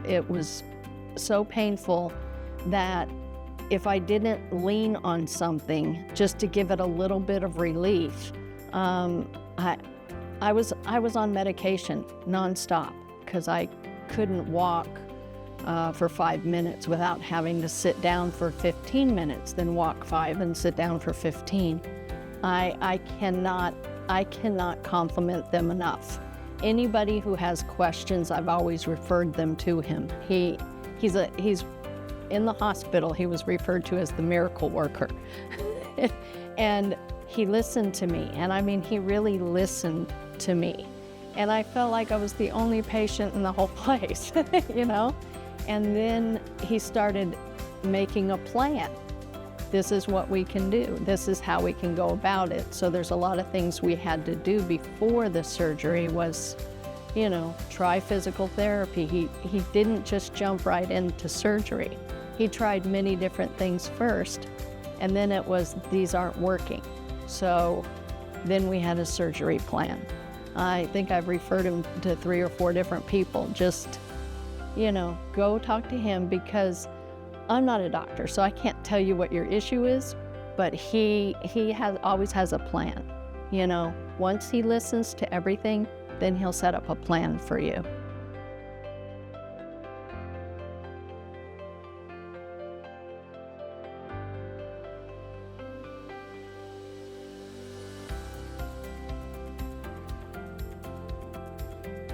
it was so painful that if I didn't lean on something just to give it a little bit of relief, I was on medication nonstop because I couldn't walk for 5 minutes without having to sit down for 15 minutes, then walk 5 and sit down for 15. I cannot compliment them enough. Anybody who has questions, I've always referred them to him. He's in the hospital. He was referred to as the miracle worker. And he listened to me. And I mean, he really listened to me. And I felt like I was the only patient in the whole place, you know? And then he started making a plan. This is what we can do. This is how we can go about it. So there's a lot of things we had to do before the surgery was, you know, try physical therapy. He didn't just jump right into surgery. He tried many different things first, and then it was, these aren't working. So then we had a surgery plan. I think I've referred him to 3 or 4 different people. Just, you know, go talk to him, because I'm not a doctor, so I can't tell you what your issue is, but he always has a plan. You know, once he listens to everything, then he'll set up a plan for you.